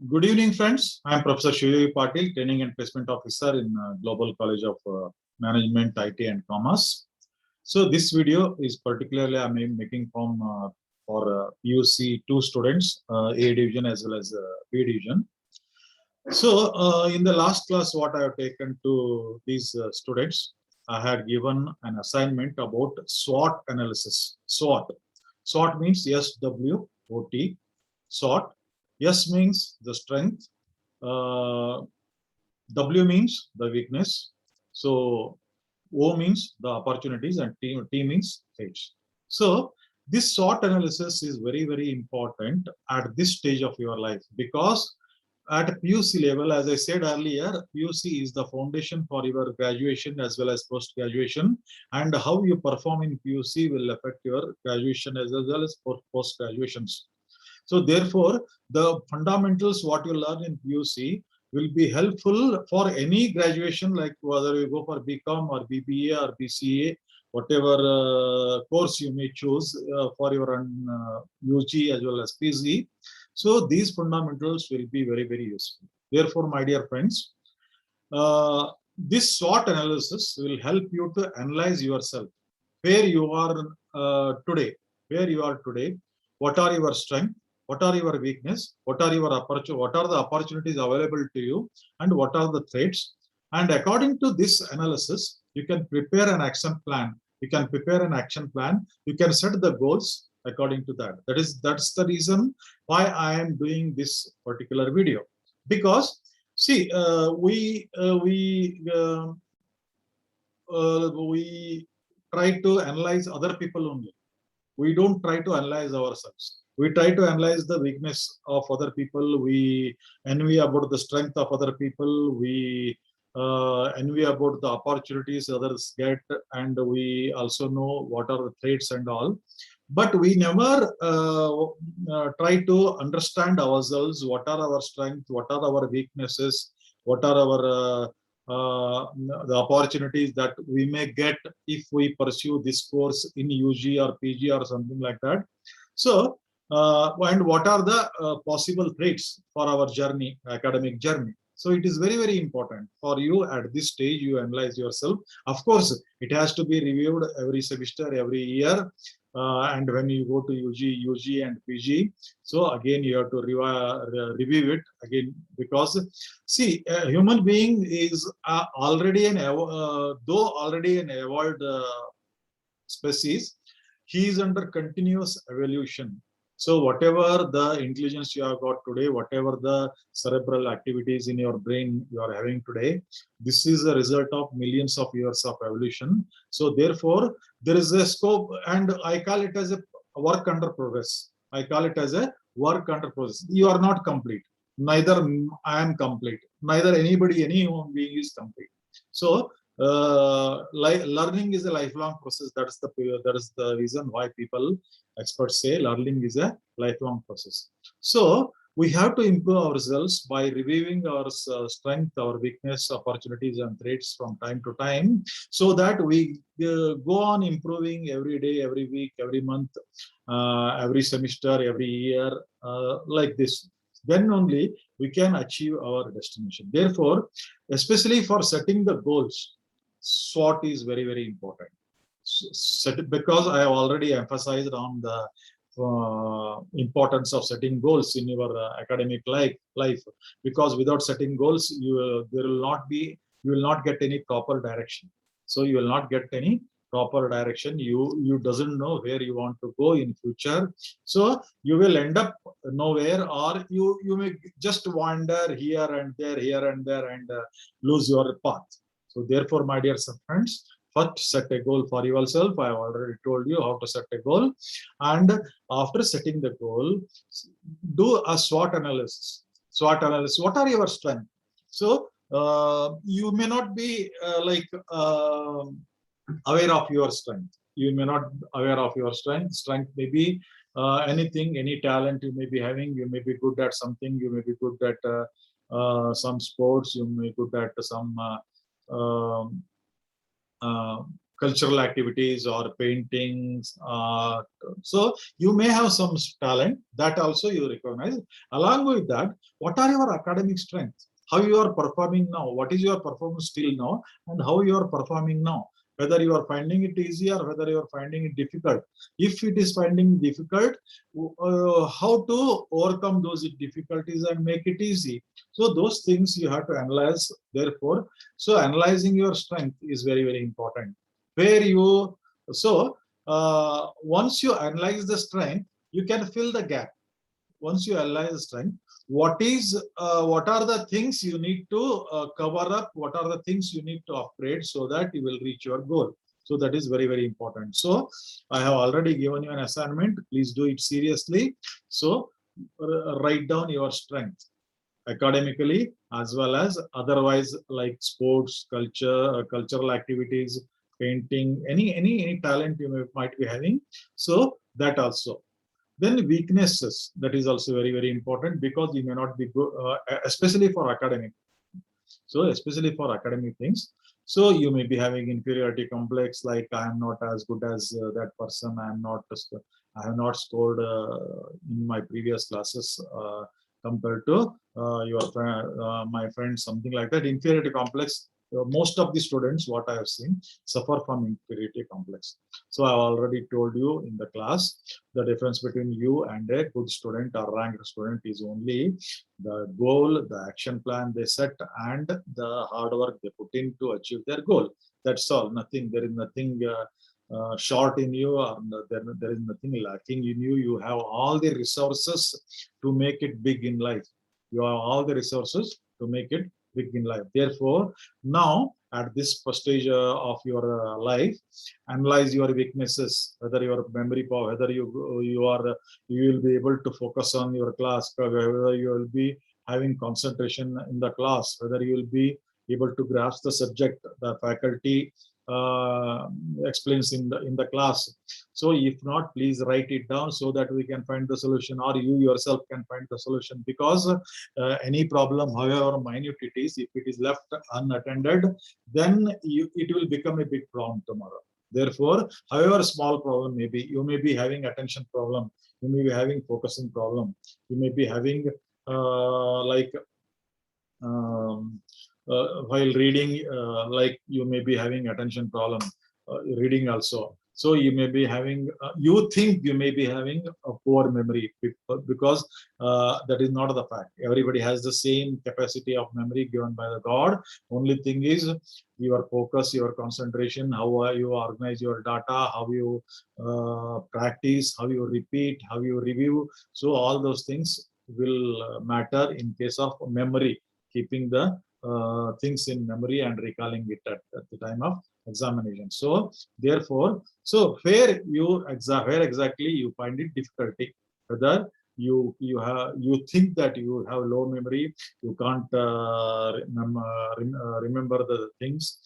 Good evening, friends. I am Professor Shivaji Patil, Training and Placement Officer in Global College of Management, IT and Commerce. So this video is particularly I am making from for PUC 2 students, A division as well as B division. So in the last class, what I have taken to these students, I had given an assignment about SWOT analysis. SWOT. SWOT means SWOT. SWOT. S means the strength. Uh, W means the weakness. So O means the opportunities and T means threats. So this SWOT analysis is very, very important at this stage of your life because at PUC level, as I said earlier, PUC is the foundation for your graduation as well as post-graduation, and how you perform in PUC will affect your graduation as well as post-graduations. So therefore, the fundamentals what you learn in PUC will be helpful for any graduation, like whether you go for BCom or BBA or BCA, whatever course you may choose for your UG as well as PG. So these fundamentals will be very, very useful. Therefore, my dear friends, this SWOT analysis will help you to analyze yourself, where you are today, what are your strengths, what are your weakness, what are the opportunities available to you, and what are the threats. And according to this analysis, you can prepare an action plan. You can set the goals according to that. That's the reason why I am doing this particular video. Because see, we try to analyze other people only. We don't try to analyze ourselves. We try to analyze the weakness of other people. We envy about the strength of other people. We envy about the opportunities others get, and we also know what are the threats and all. But we never try to understand ourselves. What are our strengths? What are our weaknesses? What are our the opportunities that we may get if we pursue this course in UG or PG or something like that. So, and what are the possible threats for our journey, academic journey. So it is very, very important for you at this stage, you analyze yourself. Of course, it has to be reviewed every semester, every year. And when you go to UG and PG, so again you have to review it again, because see, a human being is already though already an evolved species, he is under continuous evolution. So whatever the intelligence you have got today, whatever the cerebral activities in your brain you are having today, this is a result of millions of years of evolution. So therefore, there is a scope, and I call it as a work under progress. I call it as a work under progress. You are not complete. Neither I am complete. Neither anybody, any human being is complete. So learning is a lifelong process. That is the reason why experts say learning is a lifelong process. So we have to improve ourselves by reviewing our strength, our weakness, opportunities, and threats from time to time, so that we go on improving every day, every week, every month, every semester, every year, like this. Then only we can achieve our destination. Therefore, especially for setting the goals, SWOT is very, very important. Because I have already emphasized on the importance of setting goals in your academic life. Because without setting goals, you will not get any proper direction. So you will not get any proper direction. You doesn't know where you want to go in future. So you will end up nowhere, or you may just wander here and there, and lose your path. So therefore, my dear friends, first set a goal for yourself. I have already told you how to set a goal. And after setting the goal, do a SWOT analysis. SWOT analysis. What are your strengths? So you may not be aware of your strength. You may not aware of your strength. Strength may be anything, any talent you may be having. You may be good at something. You may be good at some sports. You may be good at some cultural activities or paintings. So you may have some talent that also you recognize. Along with that, what are your academic strengths? How you are performing now? What is your performance still now? And how you are performing now? Whether you are finding it easy or whether you are finding it difficult. If it is finding difficult, how to overcome those difficulties and make it easy. So those things you have to analyze. Therefore, so analyzing your strength is very, very important. Where you, so once you analyze the strength, you can fill the gap. Once you analyze the strength, what are the things you need to cover up, what are the things you need to upgrade so that you will reach your goal. So that is very, very important. So I have already given you an assignment. Please do it seriously. So write down your strength academically as well as otherwise, like sports, culture, cultural activities, painting, any talent you might be having. So that also. Then weaknesses, that is also very, very important because you may not be good, especially for academic. So especially for academic things. So you may be having inferiority complex, like I am not as good as that person. I have not scored in my previous classes compared to my friends, something like that. Inferiority complex. Most of the students, what I have seen, suffer from inferiority complex. So I have already told you in the class, the difference between you and a good student or ranked student is only the goal, the action plan they set, and the hard work they put in to achieve their goal. That's all. Nothing. There is nothing short in you, or there is nothing lacking in you. You have all the resources to make it big in life. You have all the resources to make it big in life. Therefore, now at this stage of your life, analyze your weaknesses, whether your memory power, whether you will be able to focus on your class, whether you will be having concentration in the class, whether you will be able to grasp the subject the faculty explains in the class. So if not, please write it down so that we can find the solution, or you yourself can find the solution. Because any problem, however minute it is, if it is left unattended, then it will become a big problem tomorrow. Therefore, however small problem may be, you may be having attention problem, you may be having focusing problem, you may be having while reading, like you may be having attention problem reading also. So you may be having, you think you may be having a poor memory, because that is not the fact. Everybody has the same capacity of memory given by the God. Only thing is your focus, your concentration, how you organize your data, how you practice, how you repeat, how you review. So all those things will matter in case of memory, keeping the things in memory and recalling it at the time of examination. So therefore, so where exactly you find it difficulty, whether you think that you have low memory, you can't remember the things,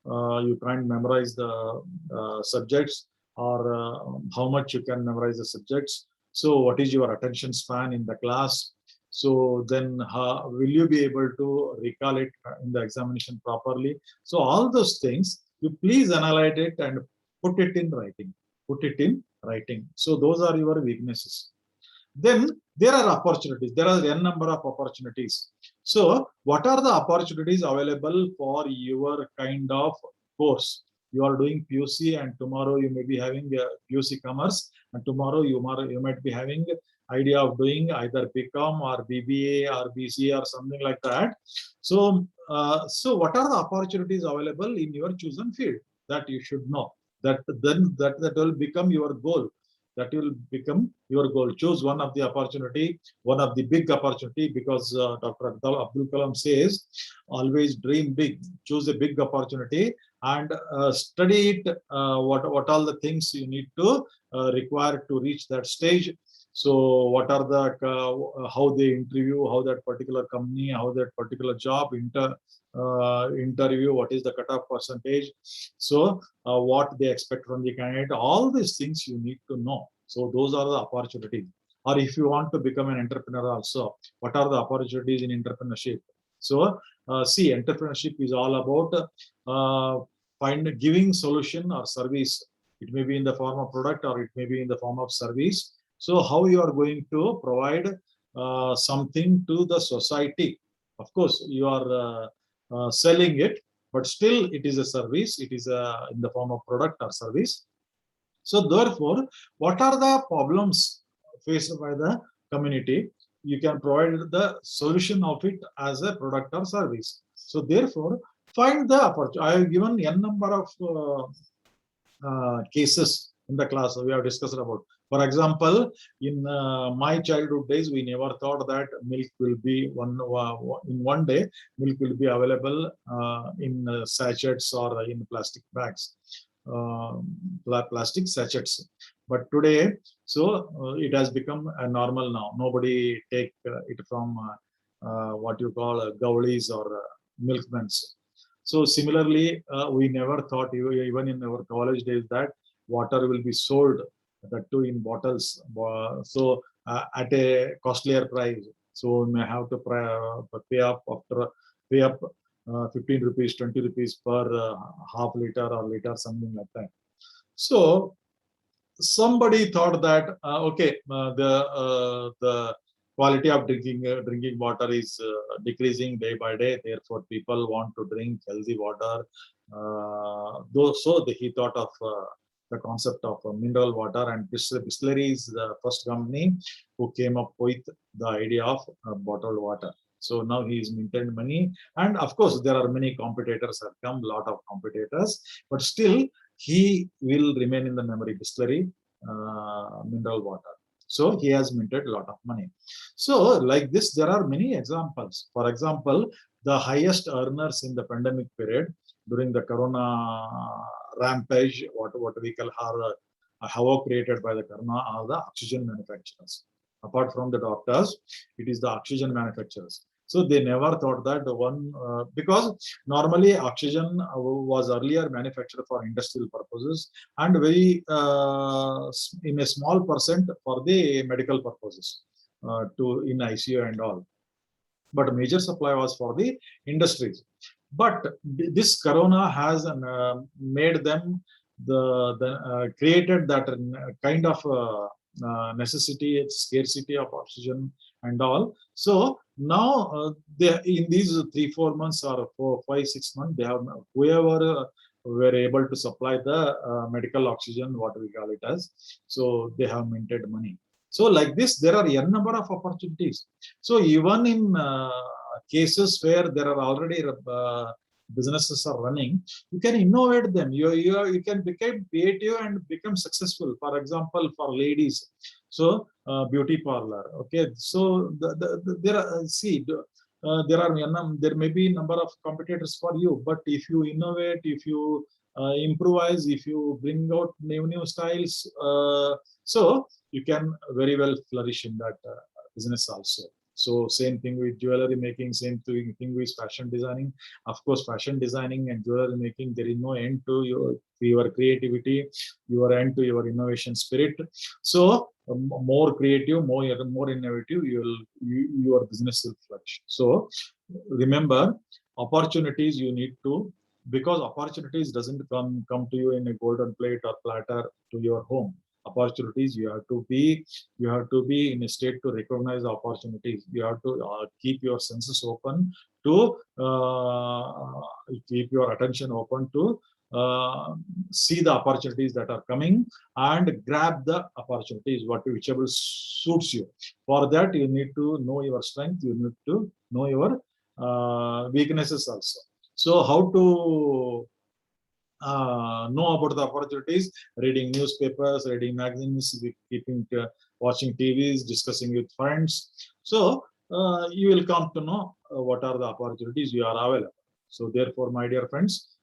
you can't memorize the subjects, or how much you can memorize the subjects. So what is your attention span in the class? So then will you be able to recall it in the examination properly? So all those things, you please analyze it and put it in writing. Put it in writing. So those are your weaknesses. Then there are opportunities. There are n number of opportunities. So what are the opportunities available for your kind of course? You are doing PUC, and tomorrow you may be having PUC Commerce, and tomorrow you might be having idea of doing either BCom or BBA or BCA or something like that. So, so what are the opportunities available in your chosen field that you should know? That will become your goal. That will become your goal. Choose one of the opportunity, one of the big opportunity, because Dr. Abdul Kalam says, always dream big. Choose a big opportunity and study it. What all the things you need to require to reach that stage. So what are the how they interview, how that particular company, how that particular job interview, what is the cutoff percentage, so what they expect from the candidate, all these things you need to know. So those are the opportunities. Or if you want to become an entrepreneur also, what are the opportunities in entrepreneurship? So see, entrepreneurship is all about giving solution or service. It may be in the form of product or it may be in the form of service. So how you are going to provide something to the society? Of course, you are selling it, but still it is a service. It is in the form of product or service. So therefore, what are the problems faced by the community? You can provide the solution of it as a product or service. So therefore, find the opportunity. I have given n number of cases in the class we have discussed about. For example, in my childhood days, we never thought that milk will be in one day, milk will be available in sachets or in plastic bags, plastic sachets. But today, so it has become a normal now. Nobody take it from what you call gaulis or milkmen. So similarly, we never thought, even in our college days, that water will be sold, that too in bottles, so at a costlier price. So we may have to pay up 15 rupees, 20 rupees per half liter or liter, something like that. So somebody thought that okay, the quality of drinking water is decreasing day by day. Therefore, people want to drink healthy water. He thought of the concept of mineral water, and Bisleri is the first company who came up with the idea of bottled water. So now he is minted money, and of course there are many competitors have come, lot of competitors, but still he will remain in the memory. Bisleri mineral water. So he has minted a lot of money. So like this, there are many examples. For example, the highest earners in the pandemic period during the corona rampage, what we call havoc created by the corona, are the oxygen manufacturers. Apart from the doctors, it is the oxygen manufacturers. So they never thought that because normally oxygen was earlier manufactured for industrial purposes and very in a small percent for the medical purposes in ICU and all. But major supply was for the industries. But this corona has made them created that kind of necessity, scarcity of oxygen and all. So now in these 3-4 months or 4-5-6 months, they have whoever were able to supply the medical oxygen, what we call it as, so they have minted money. So like this, there are n number of opportunities. So even in cases where there are already businesses are running, you can innovate them. You can become creative and become successful. For example, for ladies, so beauty parlor. Okay, so there are there may be a number of competitors for you, but if you innovate, if you improvise, if you bring out new styles, so you can very well flourish in that business also. So same thing with jewelry making, same thing with fashion designing. Of course, fashion designing and jewelry making, there is no end to your creativity, your end to your innovation spirit. So more creative, more innovative, your business will flourish. So remember, opportunities you need to, because opportunities doesn't come to you in a golden plate or platter to your home. Opportunities, you have to be in a state to recognize opportunities. You have to keep your senses open to keep your attention open to see the opportunities that are coming and grab the opportunities, whichever suits you. For that, you need to know your strength, you need to know your weaknesses also. So how to know about the opportunities? Reading newspapers, reading magazines, watching TVs, discussing with friends. So you will come to know what are the opportunities you are available. So therefore, my dear friends,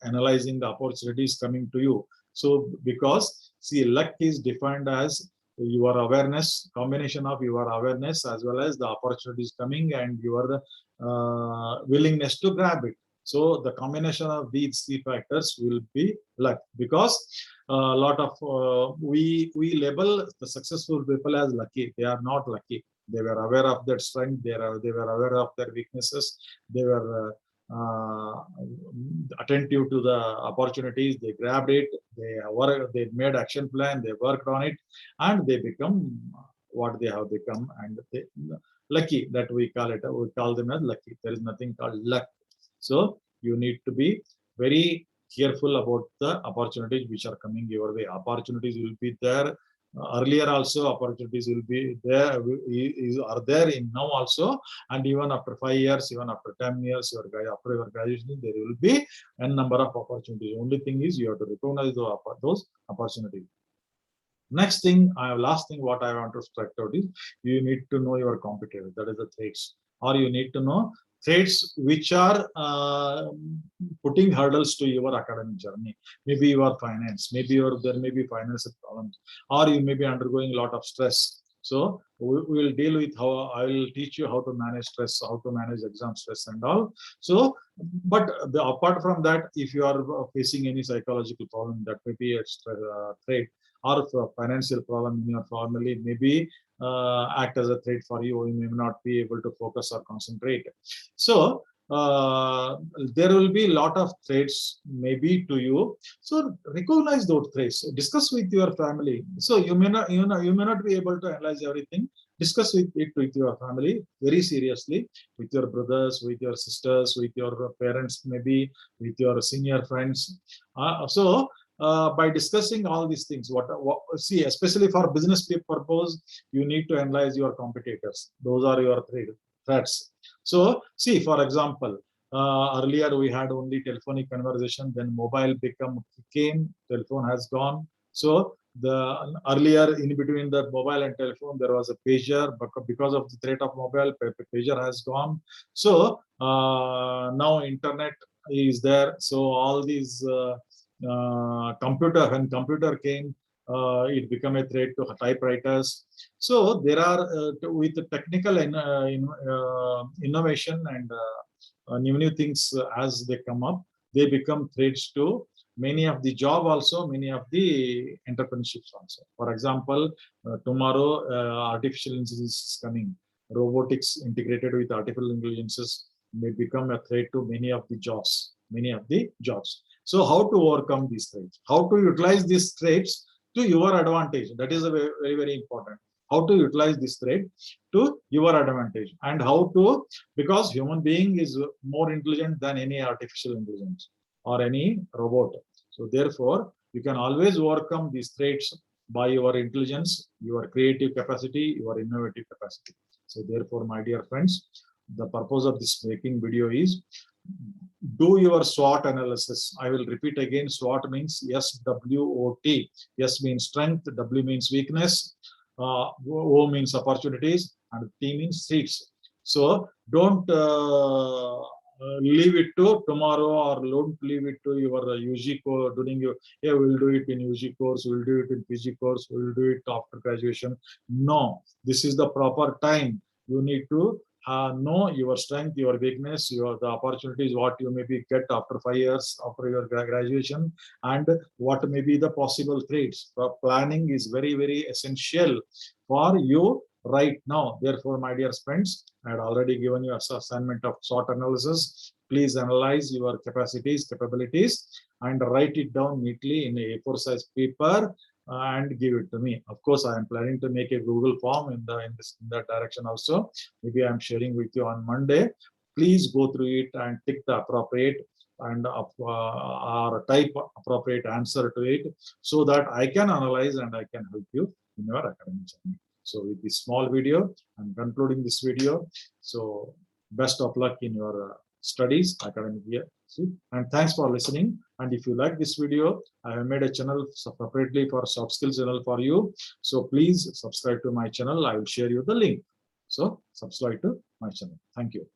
analyzing the opportunities coming to you. So because see, luck is defined as your awareness, combination of your awareness as well as the opportunities coming and your willingness to grab it. So the combination of these three factors will be luck, because a lot of we label the successful people as lucky. They are not lucky. They were aware of their strength. They were aware of their weaknesses. They were attentive to the opportunities. They grabbed it, they made action plan, they worked on it, and they become what they have become. And they, lucky, that we call it, we call them as lucky. There is nothing called luck. So you need to be very careful about the opportunities which are coming your way. Opportunities will be there. Earlier also opportunities will be there, are there in now also, and even after 5 years, even after 10 years, after your graduation, there will be a number of opportunities. Only thing is you have to recognize those opportunities. Next thing, last thing what I want to strike out is you need to know your competitors, that is the threats, or you need to know threats which are putting hurdles to your academic journey. Maybe your finance, maybe there may be financial problems, or you may be undergoing a lot of stress. So we will deal with how I will teach you how to manage stress, how to manage exam stress and all. So, but apart from that, if you are facing any psychological problem, that may be a threat, or financial problem in your family, maybe act as a threat for you. You may not be able to focus or concentrate. So there will be a lot of threats maybe to you. So recognize those threats. Discuss with your family. So you may not be able to analyze everything. Discuss it with your family very seriously, with your brothers, with your sisters, with your parents, maybe with your senior friends. By discussing all these things, see, especially for business purpose, you need to analyze your competitors. Those are your threats. So see, for example, earlier we had only telephonic conversation, then mobile came, telephone has gone. So the earlier, in between the mobile and telephone, there was a pager, but because of the threat of mobile, pager has gone. So now internet is there. So all these when computer came, it became a threat to typewriters. So there are with the technical innovation and new things as they come up, they become threats to many of the job also, many of the entrepreneurships also. For example, tomorrow artificial intelligence is coming. Robotics integrated with artificial intelligence may become a threat to many of the jobs. So how to overcome these threats? How to utilize these threats to your advantage? That is a very, very important. How to utilize this threat to your advantage, and how to, because human being is more intelligent than any artificial intelligence or any robot. So therefore, you can always overcome these threats by your intelligence, your creative capacity, your innovative capacity. So therefore, my dear friends, the purpose of this making video is do your SWOT analysis. I will repeat again. SWOT means SWOT. S means strength, W means weakness, O means opportunities, and T means threats. So don't leave it to tomorrow, or don't leave it to your UG course. We'll do it in UG course, we'll do it in PG course, we'll do it after graduation. No, this is the proper time. You need to know your strength, your weakness, the opportunities, what you maybe get after 5 years after your graduation, and what may be the possible threats. Planning is very, very essential for you right now. Therefore, my dear friends, I had already given you an assignment of SWOT analysis. Please analyze your capacities, capabilities, and write it down neatly in a A4 size paper and give it to me. Of course, I am planning to make a Google form in that direction also. Maybe I am sharing with you on Monday. Please go through it and tick the appropriate and or type appropriate answer to it, so that I can analyze and I can help you in your academic journey. So with this small video, I'm concluding this video. So best of luck in your studies, academic year. And thanks for listening. And if you like this video, I have made a channel separately for soft skills channel for you. So please subscribe to my channel. I will share you the link. So subscribe to my channel. Thank you.